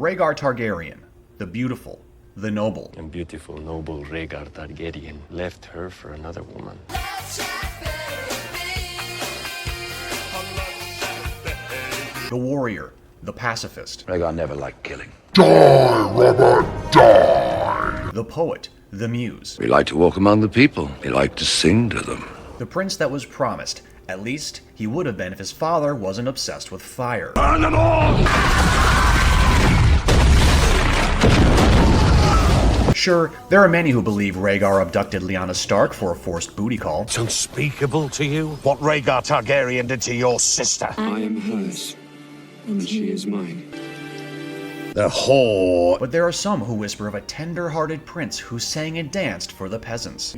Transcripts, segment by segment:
Rhaegar Targaryen, the beautiful, the noble. And beautiful, noble Rhaegar Targaryen left her for another woman. The warrior, the pacifist. Rhaegar never liked killing. Die, Robert, die! The poet, the muse. He liked to walk among the people. He liked to sing to them. The prince that was promised. At least, he would have been if his father wasn't obsessed with fire. Burn them all! Sure, there are many who believe Rhaegar abducted Lyanna Stark for a forced booty call. It's unspeakable to you what Rhaegar Targaryen did to your sister. I am hers, and she is mine. The whole. But there are some who whisper of a tender-hearted prince who sang and danced for the peasants.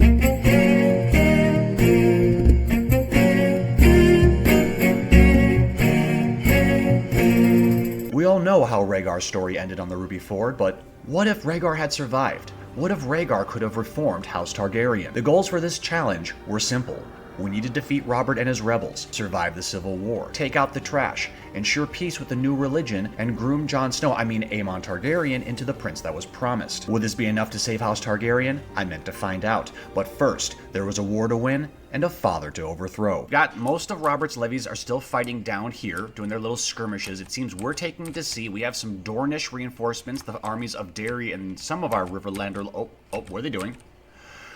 We all know how Rhaegar's story ended on the Ruby Ford, but what if Rhaegar had survived? What if Rhaegar could have reformed House Targaryen? The goals for this challenge were simple. We need to defeat Robert and his rebels, survive the Civil War, take out the trash, ensure peace with the new religion, and groom Jon Snow, Aemon Targaryen, into the prince that was promised. Would this be enough to save House Targaryen? I meant to find out. But first, there was a war to win and a father to overthrow. Got most of Robert's levies are still fighting down here, doing their little skirmishes. It seems we're taking to sea. We have some Dornish reinforcements, the armies of Derry and some of our Riverlander. Oh, what are they doing?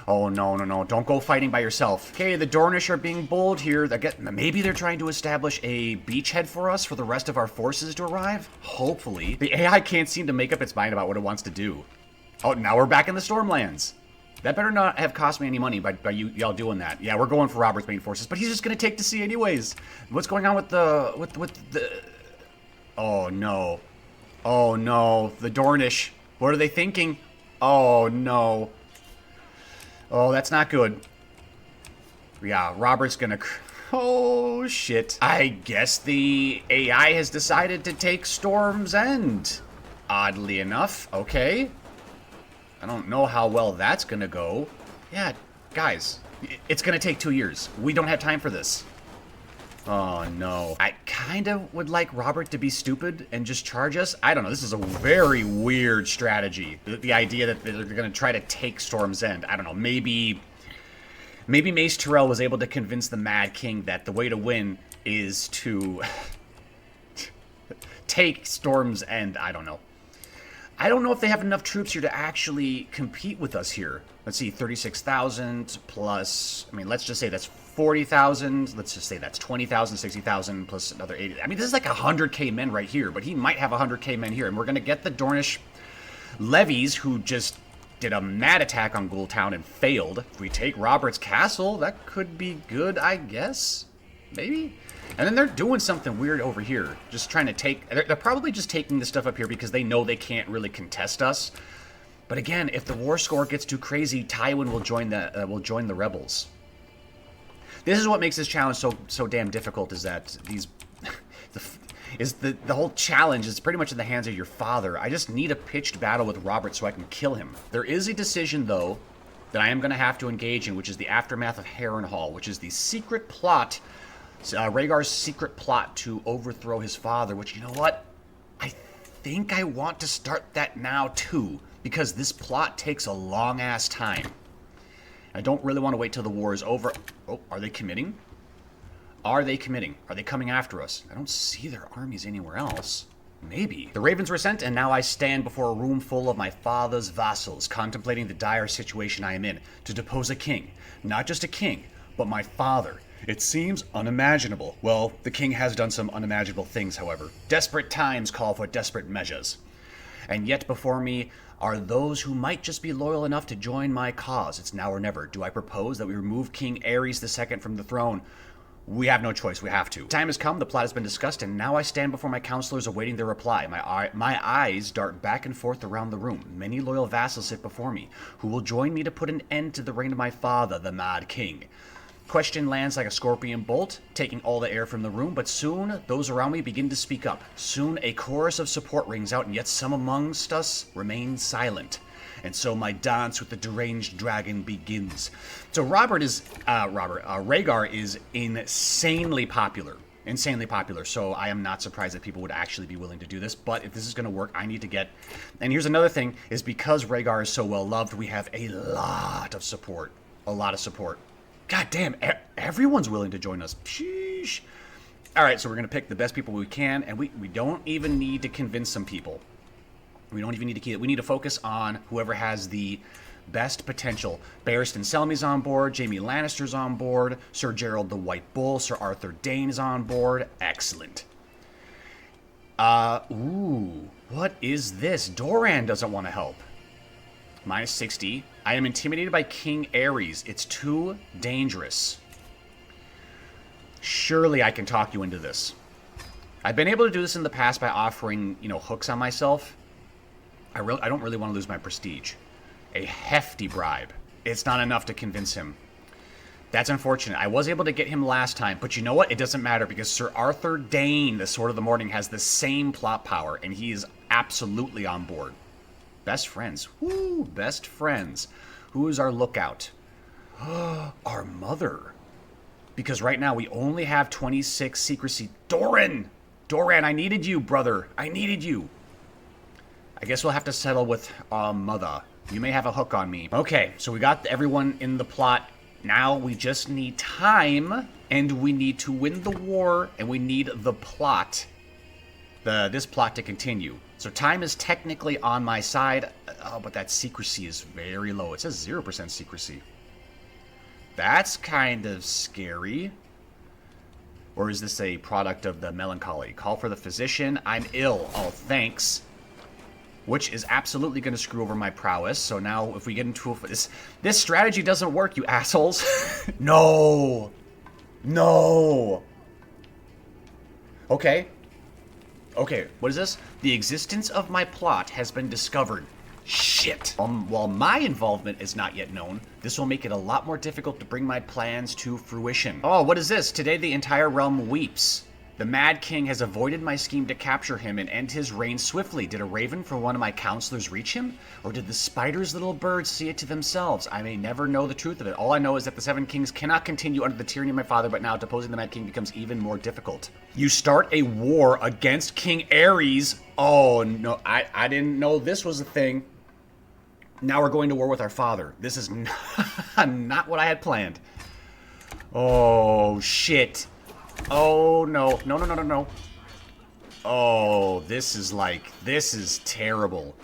Oh, no, don't go fighting by yourself. Okay, the Dornish are being bold here. Maybe they're trying to establish a beachhead for us for the rest of our forces to arrive? Hopefully. The AI can't seem to make up its mind about what it wants to do. Oh, now we're back in the Stormlands. That better not have cost me any money by y'all doing that. Yeah, we're going for Robert's main forces, but he's just gonna take the sea anyways. What's going on with the... Oh, no. Oh, no. The Dornish. What are they thinking? Oh, no. Oh, that's not good. Yeah, Robert's gonna... Oh, shit. I guess the AI has decided to take Storm's End. Oddly enough. Okay. I don't know how well that's gonna go. Yeah, guys. It's gonna take 2 years. We don't have time for this. Oh, no. I kind of would like Robert to be stupid and just charge us. I don't know. This is a very weird strategy. The idea that they're going to try to take Storm's End. I don't know. Maybe Mace Tyrell was able to convince the Mad King that the way to win is to take Storm's End. I don't know. I don't know if they have enough troops here to actually compete with us here. Let's see, 36,000 plus, let's just say that's 40,000. Let's just say that's 20,000, 60,000 plus another 80. This is like 100k men right here, but he might have 100k men here. And we're going to get the Dornish levies who just did a mad attack on Ghoultown and failed. If we take Robert's castle, that could be good, I guess. Maybe? And then they're doing something weird over here. Just trying to take... They're probably just taking this stuff up here because they know they can't really contest us. But again, if the war score gets too crazy, Tywin will join the rebels. This is what makes this challenge so damn difficult, is that the whole challenge is pretty much in the hands of your father. I just need a pitched battle with Robert so I can kill him. There is a decision, though, that I am going to have to engage in, which is the aftermath of Harrenhal, which is the secret plot... Rhaegar's secret plot to overthrow his father, which, you know what? I think I want to start that now, too, because this plot takes a long-ass time. I don't really want to wait till the war is over. Oh, are they committing? Are they committing? Are they coming after us? I don't see their armies anywhere else. Maybe. The ravens were sent, and now I stand before a room full of my father's vassals, contemplating the dire situation I am in, to depose a king. Not just a king, but my father. It seems unimaginable. Well, the king has done some unimaginable things, however. Desperate times call for desperate measures. And yet before me are those who might just be loyal enough to join my cause. It's now or never. Do I propose that we remove King Aerys II from the throne? We have no choice. We have to. The time has come. The plot has been discussed, and now I stand before my counselors awaiting their reply. My eyes dart back and forth around the room. Many loyal vassals sit before me, who will join me to put an end to the reign of my father, the Mad King. Question lands like a scorpion bolt, taking all the air from the room, but soon those around me begin to speak up. Soon a chorus of support rings out, and yet some amongst us remain silent. And so my dance with the deranged dragon begins. So Rhaegar is insanely popular. Insanely popular, so I am not surprised that people would actually be willing to do this. But if this is going to work, I need to get... And here's another thing, is because Rhaegar is so well loved, we have a lot of support. A lot of support. God damn, everyone's willing to join us. Sheesh. Alright, so we're going to pick the best people we can, and we don't even need to convince some people. We don't even need to keep it. We need to focus on whoever has the best potential. Barristan Selmy's on board. Jaime Lannister's on board. Sir Gerald the White Bull. Sir Arthur Dayne is on board. Excellent. Ooh. What is this? Doran doesn't want to help. Minus 60. I am intimidated by King Aerys. It's too dangerous. Surely I can talk you into this. I've been able to do this in the past by offering, you know, hooks on myself. I don't really want to lose my prestige. A hefty bribe. It's not enough to convince him. That's unfortunate. I was able to get him last time, but you know what? It doesn't matter because Sir Arthur Dayne, the Sword of the Morning, has the same plot power, and he is absolutely on board. Best friends. Woo! Best friends. Who is our lookout? Our mother. Because right now we only have 26 secrecy. Doran! Doran, I needed you, brother. I needed you. I guess we'll have to settle with mother. You may have a hook on me. Okay, so we got everyone in the plot. Now we just need time, and we need to win the war, and we need the plot, this plot to continue. So time is technically on my side, but that secrecy is very low. It says 0% secrecy. That's kind of scary. Or is this a product of the melancholy? Call for the physician. I'm ill. Oh, thanks. Which is absolutely going to screw over my prowess. So now if we get into this strategy doesn't work, you assholes. No. No. Okay. Okay, what is this? The existence of my plot has been discovered. Shit. While my involvement is not yet known, this will make it a lot more difficult to bring my plans to fruition. Oh, what is this? Today the entire realm weeps. The Mad King has avoided my scheme to capture him and end his reign swiftly. Did a raven from one of my counselors reach him? Or did the spider's little birds see it to themselves? I may never know the truth of it. All I know is that the Seven Kings cannot continue under the tyranny of my father, but now deposing the Mad King becomes even more difficult. You start a war against King Aerys. Oh, no, I didn't know this was a thing. Now we're going to war with our father. This is not what I had planned. Oh, shit. Oh, no. No, no, no, no, no. Oh, this is terrible.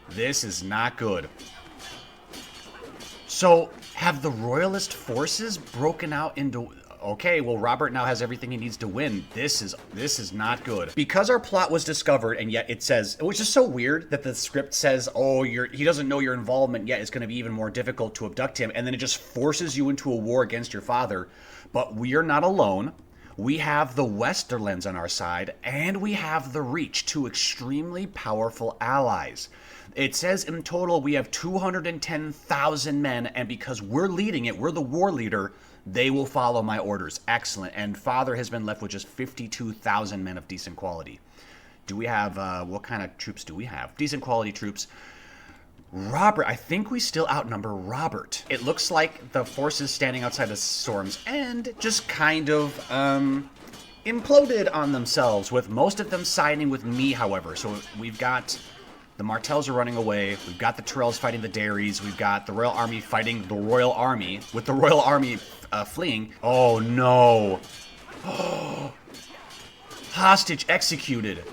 This is not good. So, have the royalist forces broken out into... Okay, well, Robert now has everything he needs to win. This is not good. Because our plot was discovered, and yet it says... Which is so weird that the script says, oh, he doesn't know your involvement yet. It's going to be even more difficult to abduct him. And then it just forces you into a war against your father. But we are not alone. We have the Westerlands on our side, and we have the Reach, two extremely powerful allies. It says in total we have 210,000 men, and because we're leading it, we're the war leader, they will follow my orders. Excellent. And Father has been left with just 52,000 men of decent quality. Do we have, what kind of troops do we have? Decent quality troops. Robert, I think we still outnumber Robert. It looks like the forces standing outside the Storm's End just kind of, imploded on themselves, with most of them siding with me, however. So we've got... The Martells are running away. We've got the Tyrells fighting the Dairies. We've got the Royal Army fighting the Royal Army, with the Royal Army fleeing. Oh, no. Hostage executed.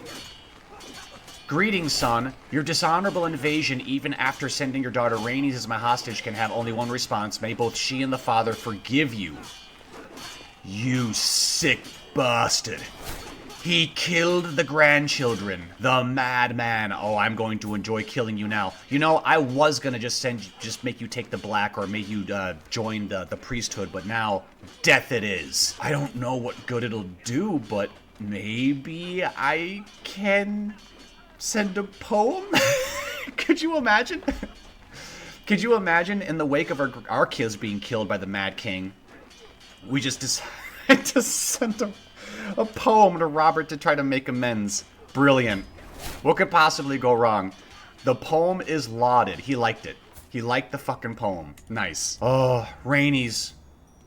Greetings, son. Your dishonorable invasion, even after sending your daughter Rhaenys as my hostage, can have only one response. May both she and the father forgive you. You sick bastard. He killed the grandchildren. The madman. Oh, I'm going to enjoy killing you now. You know, I was gonna just make you take the black or make you join the priesthood, but now death it is. I don't know what good it'll do, but maybe I can send a poem? Could you imagine? Could you imagine in the wake of our kids being killed by the Mad King, we just decide to send a poem to Robert to try to make amends? Brilliant. What could possibly go wrong? The poem is lauded. He liked it. He liked the fucking poem. Nice. Oh, Rhaenys.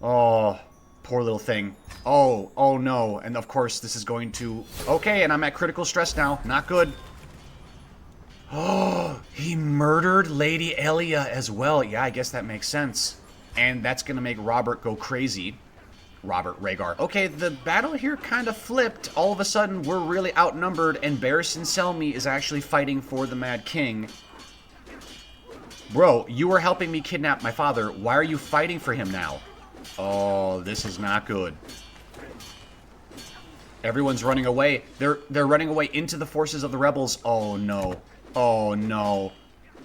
Oh, Poor little thing. Oh, oh no. And of course, this is going to... Okay, and I'm at critical stress now. Not good. Oh, he murdered Lady Elia as well. Yeah, I guess that makes sense. And that's going to make Robert go crazy. Robert, Rhaegar. Okay, the battle here kind of flipped. All of a sudden, we're really outnumbered, and Barristan Selmy is actually fighting for the Mad King. Bro, you were helping me kidnap my father. Why are you fighting for him now? Oh, this is not good. Everyone's running away. They're running away into the forces of the rebels. Oh, no. Oh, no.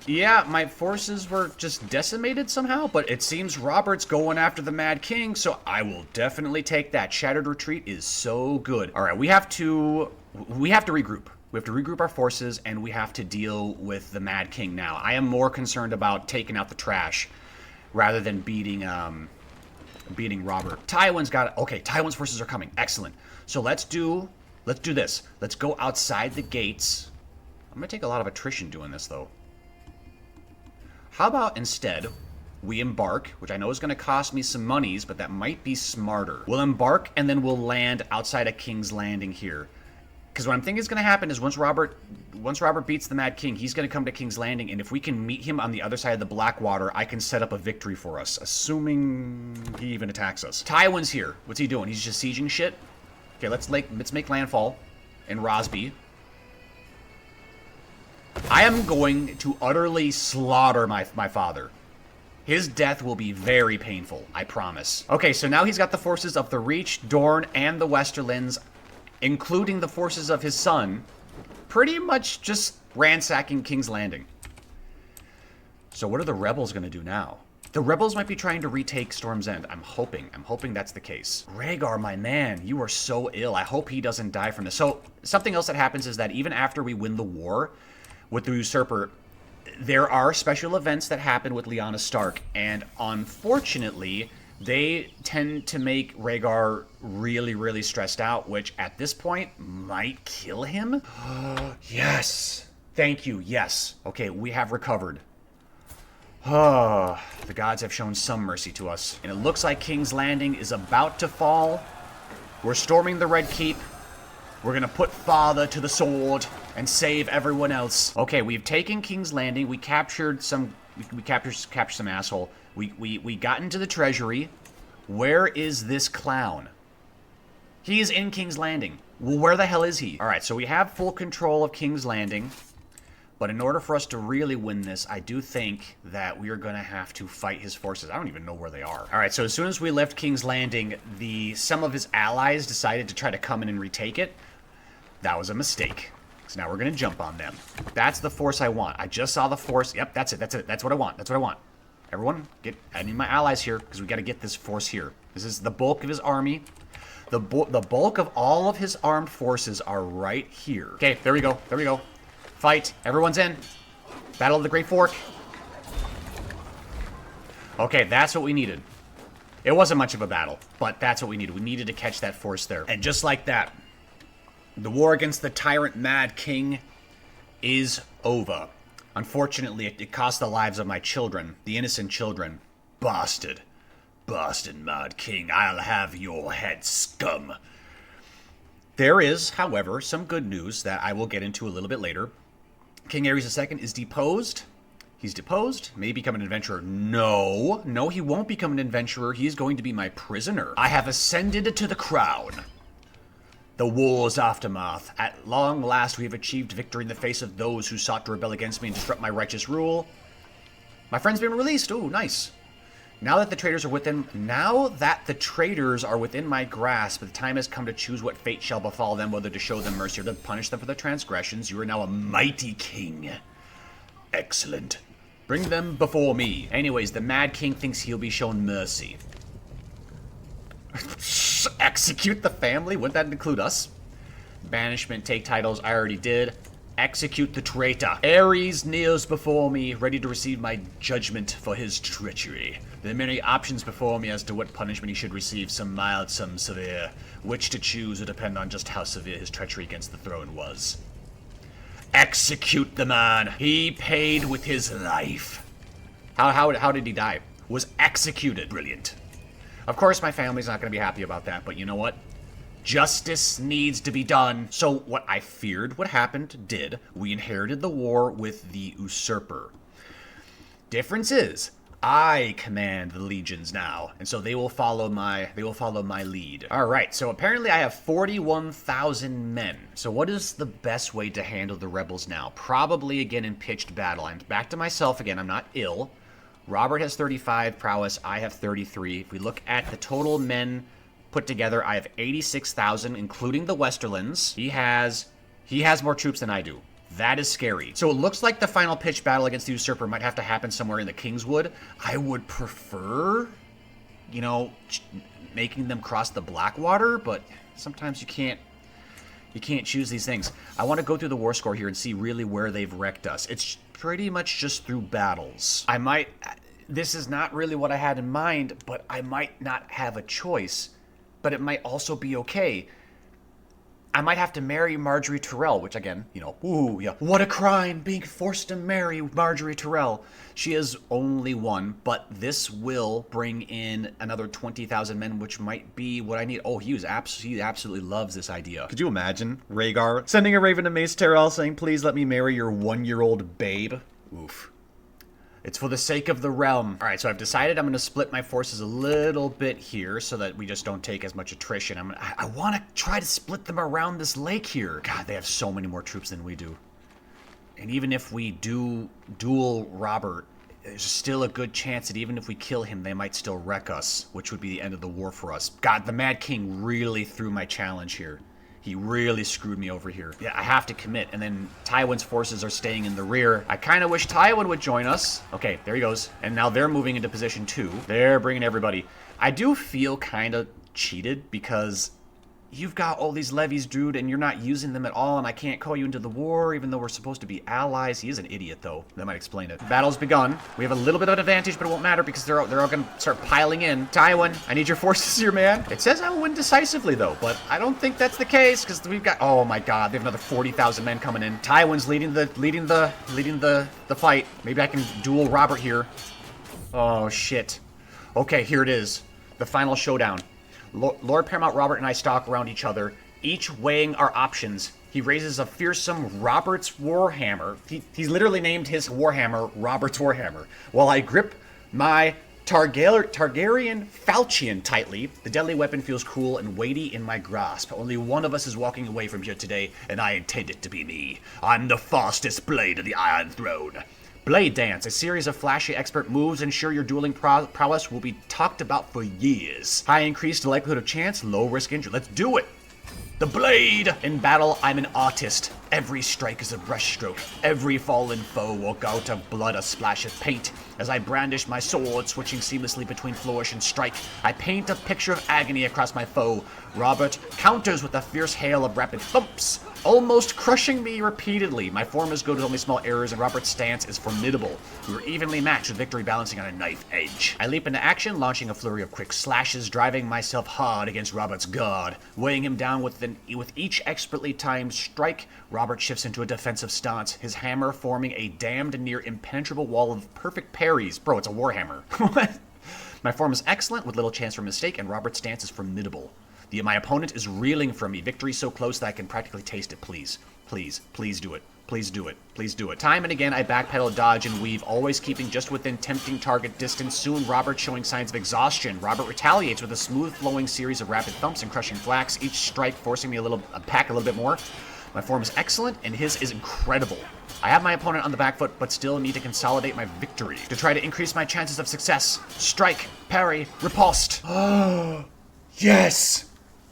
Yeah, my forces were just decimated somehow, but it seems Robert's going after the Mad King, so I will definitely take that. Shattered Retreat is so good. All right, we have to regroup. We have to regroup our forces, and we have to deal with the Mad King now. I am more concerned about taking out the trash rather than beating Robert. Tywin's got it. Okay, Tywin's forces are coming. Excellent. So let's do this. Let's go outside the gates. I'm gonna take a lot of attrition doing this, though. How about instead we embark, which I know is going to cost me some monies, but that might be smarter. We'll embark and then we'll land outside of King's Landing here. Because what I'm thinking is going to happen is once Robert beats the Mad King, he's going to come to King's Landing, and if we can meet him on the other side of the Blackwater, I can set up a victory for us, assuming he even attacks us. Tywin's here. What's he doing? He's just sieging shit? Okay, let's make landfall in Rosby. I am going to utterly slaughter my father. His death will be very painful, I promise. Okay, so now he's got the forces of the Reach, Dorne, and the Westerlands, including the forces of his son, pretty much just ransacking King's Landing. So what are the rebels going to do now? The rebels might be trying to retake Storm's End. I'm hoping that's the case. Rhaegar, my man, you are so ill. I hope he doesn't die from this. So something else that happens is that even after we win the war with the Usurper, there are special events that happen with Lyanna Stark, and unfortunately, they tend to make Rhaegar really, really stressed out, which at this point might kill him. Yes. Thank you. Yes. Okay, we have recovered. The gods have shown some mercy to us. And it looks like King's Landing is about to fall. We're storming the Red Keep. We're gonna put father to the sword and save everyone else. Okay, we've taken King's Landing. We captured some. We captured some asshole. We got into the treasury. Where is this clown? He is in King's Landing. Well, where the hell is he? All right, so we have full control of King's Landing. But in order for us to really win this, I do think that we are going to have to fight his forces. I don't even know where they are. All right, so as soon as we left King's Landing, some of his allies decided to try to come in and retake it. That was a mistake. So now we're going to jump on them. That's the force I want. I just saw the force. Yep, that's it. That's it. That's what I want. That's what I want. Everyone, I need my allies here because we got to get this force here. This is the bulk of his army. The bulk of all of his armed forces are right here. Okay, there we go. There we go. Fight. Everyone's in. Battle of the Great Fork. Okay, that's what we needed. It wasn't much of a battle, but that's what we needed. We needed to catch that force there. And just like that, the war against the tyrant Mad King is over. Unfortunately, it cost the lives of my children, the innocent children. Bastard. Bastard Mad King, I'll have your head, scum. There is, however, some good news that I will get into a little bit later. King Aerys II is deposed. He's deposed. May become an adventurer. No. No, he won't become an adventurer. He is going to be my prisoner. I have ascended to the crown. The war's aftermath. At long last, we have achieved victory in the face of those who sought to rebel against me and disrupt my righteous rule. My friend's been released. Ooh, nice. Now that the traitors are within my grasp, the time has come to choose what fate shall befall them, whether to show them mercy or to punish them for their transgressions. You are now a mighty king. Excellent. Bring them before me. Anyways, the Mad King thinks he'll be shown mercy. Execute the family? Wouldn't that include us? Banishment, take titles, I already did. Execute the traitor. Aerys kneels before me, ready to receive my judgment for his treachery. There are many options before me as to what punishment he should receive, some mild, some severe. Which to choose will depend on just how severe his treachery against the throne was. Execute the man. He paid with his life. How did he die? Was executed. Brilliant. Of course, my family's not going to be happy about that, but you know what? Justice needs to be done. So what I feared would happen did. We inherited the war with the Usurper. Difference is, I command the legions now, and so they will follow my lead. All right, so apparently I have 41,000 men. So what is the best way to handle the rebels now? Probably again in pitched battle. I'm back to myself again. I'm not ill. Robert has 35 prowess. I have 33. If we look at the total men put together, I have 86,000, including the Westerlands. He has more troops than I do. That is scary. So it looks like the final pitch battle against the Usurper might have to happen somewhere in the Kingswood. I would prefer, you know, making them cross the Blackwater, but sometimes you can't choose these things. I want to go through the war score here and see really where they've wrecked us. It's pretty much just through battles. This is not really what I had in mind, but I might not have a choice. But it might also be okay. I might have to marry Marjorie Tyrell, which again, you know, ooh, yeah. What a crime, being forced to marry Marjorie Tyrell. She is only one, but this will bring in another 20,000 men, which might be what I need. Oh, he absolutely loves this idea. Could you imagine Rhaegar sending a raven to Mace Tyrell saying, please let me marry your 1-year-old babe? Oof. It's for the sake of the realm. All right, so I've decided I'm going to split my forces a little bit here so that we just don't take as much attrition. I want to try to split them around this lake here. God, they have so many more troops than we do. And even if we do duel Robert, there's still a good chance that even if we kill him, they might still wreck us, which would be the end of the war for us. God, the Mad King really threw my challenge here. He really screwed me over here. Yeah, I have to commit. And then Tywin's forces are staying in the rear. I kind of wish Tywin would join us. Okay, there he goes. And now they're moving into position 2. They're bringing everybody. I do feel kind of cheated because you've got all these levies, dude, and you're not using them at all, and I can't call you into the war, even though we're supposed to be allies. He is an idiot, though. That might explain it. Battle's begun. We have a little bit of an advantage, but it won't matter because they're all going to start piling in. Tywin, I need your forces here, man. It says I will win decisively, though, but I don't think that's the case because we've got... Oh, my God. They have another 40,000 men coming in. Tywin's leading the fight. Maybe I can duel Robert here. Oh, shit. Okay, here it is. The final showdown. Lord Paramount Robert and I stalk around each other, each weighing our options. He raises a fearsome Robert's Warhammer. He's literally named his Warhammer Robert's Warhammer. While I grip my Targaryen falchion tightly, the deadly weapon feels cool and weighty in my grasp. Only one of us is walking away from here today, and I intend it to be me. I'm the fastest blade of the Iron Throne. Blade Dance, a series of flashy expert moves ensure your dueling prowess will be talked about for years. High increased likelihood of chance, low risk injury. Let's do it! The blade! In battle, I'm an artist. Every strike is a brushstroke. Every fallen foe will go to blood a splash of paint. As I brandish my sword, switching seamlessly between flourish and strike, I paint a picture of agony across my foe. Robert counters with a fierce hail of rapid thumps, almost crushing me repeatedly. My form is good with only small errors, and Robert's stance is formidable. We were evenly matched with victory balancing on a knife edge. I leap into action, launching a flurry of quick slashes, driving myself hard against Robert's guard. Weighing him down with each expertly timed strike, Robert shifts into a defensive stance, his hammer forming a damned near impenetrable wall of perfect parries. Bro, it's a warhammer. My form is excellent, with little chance for mistake, and Robert's stance is formidable. My opponent is reeling from me. Victory so close that I can practically taste it. Please, please, please do it. Please do it. Please do it. Time and again, I backpedal, dodge, and weave, always keeping just within tempting target distance. Soon, Robert showing signs of exhaustion. Robert retaliates with a smooth flowing series of rapid thumps and crushing flaks, each strike forcing me back a little bit more. My form is excellent, and his is incredible. I have my opponent on the back foot, but still need to consolidate my victory. To try to increase my chances of success. Strike, parry, riposte. Yes!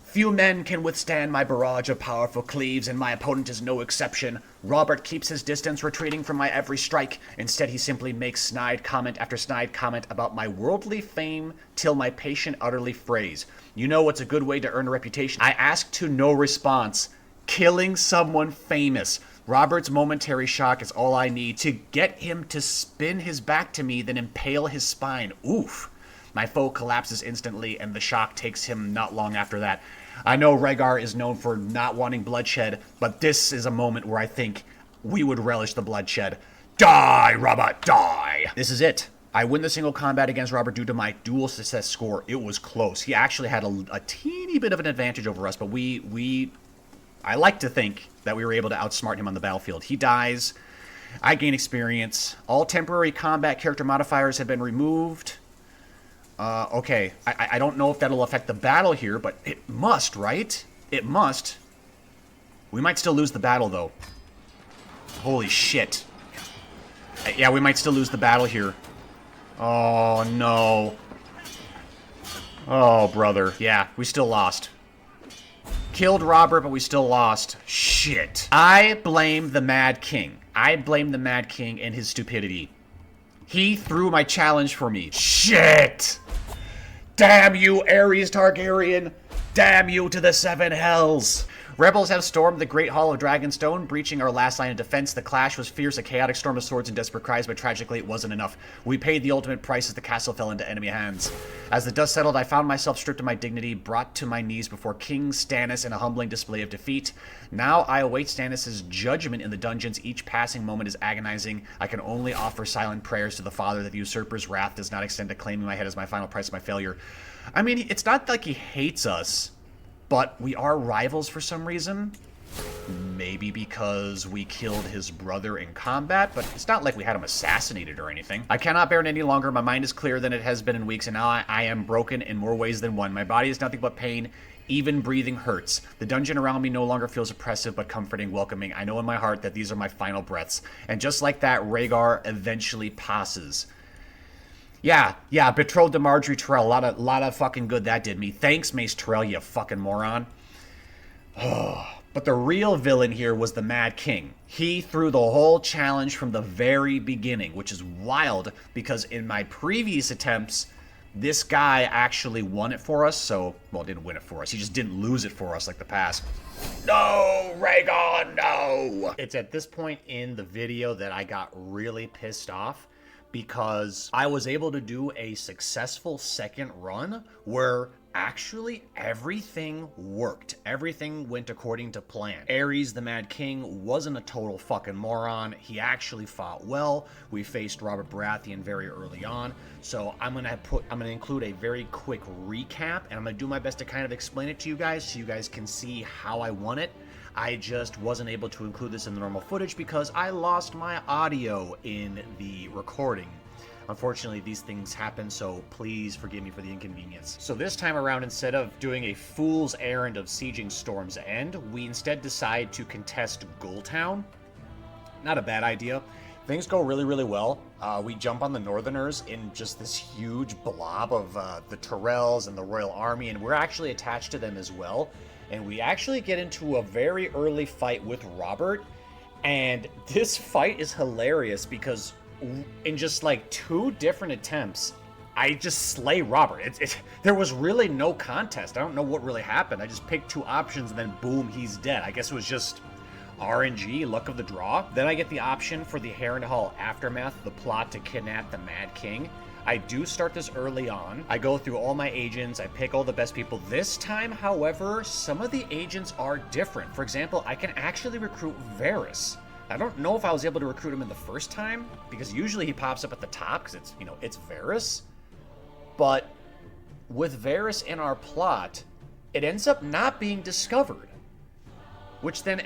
Few men can withstand my barrage of powerful cleaves, and my opponent is no exception. Robert keeps his distance, retreating from my every strike. Instead, he simply makes snide comment after snide comment about my worldly fame till my patient utterly frays. You know what's a good way to earn a reputation? I ask to no response. Killing someone famous. Robert's momentary shock is all I need to get him to spin his back to me, then impale his spine. Oof. My foe collapses instantly, and the shock takes him not long after that. I know Rhaegar is known for not wanting bloodshed, but this is a moment where I think we would relish the bloodshed. Die, Robert, die! This is it. I win the single combat against Robert due to my duel success score. It was close. He actually had a teeny bit of an advantage over us, but I like to think that we were able to outsmart him on the battlefield. He dies. I gain experience. All temporary combat character modifiers have been removed. Okay. I don't know if that'll affect the battle here, but it must, right? It must. We might still lose the battle, though. Holy shit. Yeah, we might still lose the battle here. Oh, no. Oh, brother. Yeah, we still lost. Killed Robert, but we still lost. Shit. I blame the Mad King. I blame the Mad King and his stupidity. He threw my challenge for me. Shit! Damn you, Aerys Targaryen! Damn you to the seven hells! Rebels have stormed the Great Hall of Dragonstone, breaching our last line of defense. The clash was fierce, a chaotic storm of swords and desperate cries, but tragically it wasn't enough. We paid the ultimate price as the castle fell into enemy hands. As the dust settled, I found myself stripped of my dignity, brought to my knees before King Stannis in a humbling display of defeat. Now I await Stannis' judgment in the dungeons. Each passing moment is agonizing. I can only offer silent prayers to the Father that the Usurper's wrath does not extend to claiming my head as my final price of my failure. I mean, it's not like he hates us, but we are rivals for some reason. Maybe because we killed his brother in combat, but it's not like we had him assassinated or anything. I cannot bear it any longer. My mind is clearer than it has been in weeks, and now I am broken in more ways than one. My body is nothing but pain. Even breathing hurts. The dungeon around me no longer feels oppressive, but comforting, welcoming. I know in my heart that these are my final breaths. And just like that, Rhaegar eventually passes. Yeah, betrothed to Marjorie Tyrell. A lot of fucking good that did me. Thanks, Mace Tyrell, you fucking moron. But the real villain here was the Mad King. He threw the whole challenge from the very beginning, which is wild because in my previous attempts, this guy actually won it for us. So, well, didn't win it for us. He just didn't lose it for us like the past. No, Rhaegar, no! It's at this point in the video that I got really pissed off, because I was able to do a successful second run where actually everything worked. Everything went according to plan. Aerys, the Mad King, wasn't a total fucking moron. He actually fought well. We faced Robert Baratheon very early on. So I'm gonna include a very quick recap, and I'm gonna do my best to kind of explain it to you guys so you guys can see how I won it. I just wasn't able to include this in the normal footage because I lost my audio in the recording. Unfortunately, these things happen, so please forgive me for the inconvenience. So this time around, instead of doing a fool's errand of sieging Storm's End, we instead decide to contest Gulltown. Not a bad idea. Things go really, really well. We jump on the Northerners in just this huge blob of the Tyrells and the Royal Army, and we're actually attached to them as well. And we actually get into a very early fight with Robert, and this fight is hilarious because in just like 2 different attempts, I just slay Robert. There was really no contest. I don't know what really happened. I just picked 2 options and then boom, he's dead. I guess it was just RNG, luck of the draw. Then I get the option for the Harrenhal Aftermath, the plot to kidnap the Mad King. I do start this early on. I go through all my agents, I pick all the best people. This time, however, some of the agents are different. For example, I can actually recruit Varys. I don't know if I was able to recruit him in the first time, because usually he pops up at the top, because it's, it's Varys. But with Varys in our plot, it ends up not being discovered, which then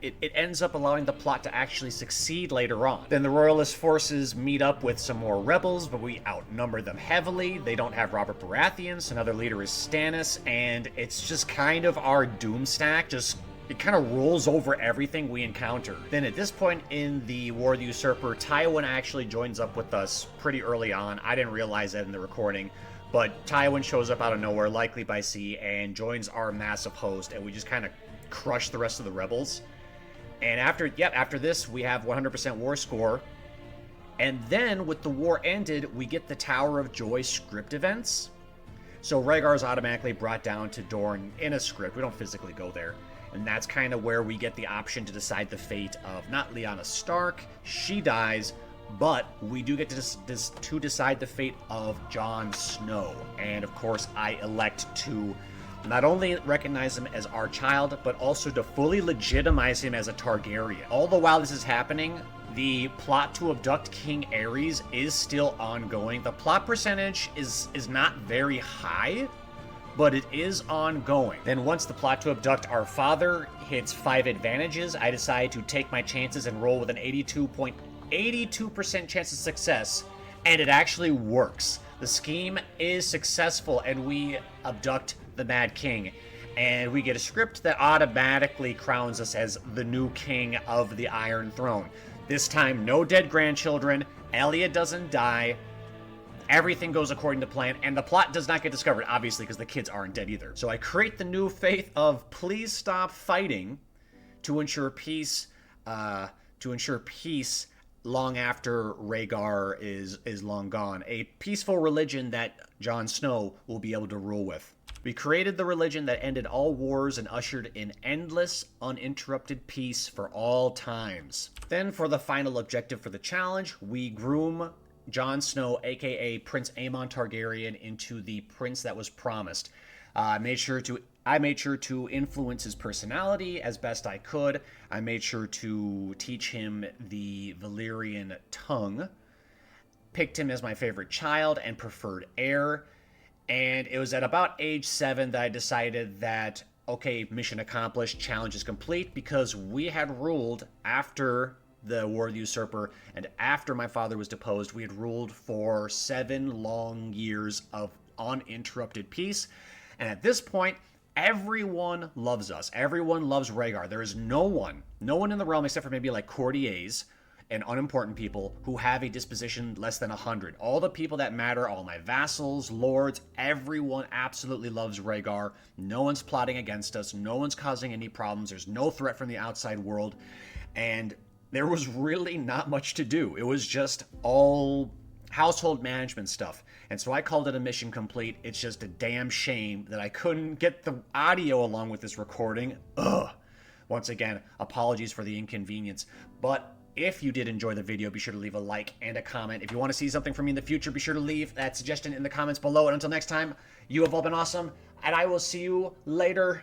it ends up allowing the plot to actually succeed later on. Then the Royalist forces meet up with some more rebels, but we outnumber them heavily. They don't have Robert Baratheon, so another leader is Stannis, and it's just kind of our doom stack, it kind of rolls over everything we encounter. Then at this point in the War of the Usurper, Tywin actually joins up with us pretty early on. I didn't realize that in the recording, but Tywin shows up out of nowhere, likely by sea, and joins our massive host, and we just kind of crush the rest of the rebels. And after this, we have 100% war score. And then, with the war ended, we get the Tower of Joy script events. So Rhaegar is automatically brought down to Dorne in a script. We don't physically go there. And that's kind of where we get the option to decide the fate of not Lyanna Stark. She dies, but we do get to decide the fate of Jon Snow. And of course, I elect to not only recognize him as our child, but also to fully legitimize him as a Targaryen. All the while this is happening, The plot to abduct King Aerys is still ongoing. The plot percentage is not very high, but it is ongoing. Then once the plot to abduct our father hits 5 advantages, I decide to take my chances and roll with an 82% chance of success, and it actually works. The scheme is successful, and we abduct the Mad King, and we get a script that automatically crowns us as the new king of the Iron Throne. This time, no dead grandchildren, Elliot doesn't die, everything goes according to plan, and the plot does not get discovered, obviously, because the kids aren't dead either. So I create the new faith of please stop fighting to ensure peace, long after Rhaegar is long gone. A peaceful religion that Jon Snow will be able to rule with. We created the religion that ended all wars and ushered in endless, uninterrupted peace for all times. Then, for the final objective for the challenge, we groom Jon Snow, aka Prince Aemon Targaryen, into the prince that was promised. I made sure to influence his personality as best I could. I made sure to teach him the Valyrian tongue. Picked him as my favorite child and preferred heir. And it was at about age 7 that I decided that, okay, mission accomplished, challenge is complete, because we had ruled after the War of the Usurper and after my father was deposed, we had ruled for 7 long years of uninterrupted peace. And at this point, everyone loves us. Everyone loves Rhaegar. There is no one in the realm except for maybe like courtiers and unimportant people who have a disposition less than 100. All the people that matter, all my vassals, lords, everyone absolutely loves Rhaegar. No one's plotting against us. No one's causing any problems. There's no threat from the outside world. And there was really not much to do. It was just all household management stuff. And so I called it a mission complete. It's just a damn shame that I couldn't get the audio along with this recording. Ugh. Once again, apologies for the inconvenience. But if you did enjoy the video, be sure to leave a like and a comment. If you want to see something from me in the future, be sure to leave that suggestion in the comments below. And until next time, you have all been awesome, and I will see you later.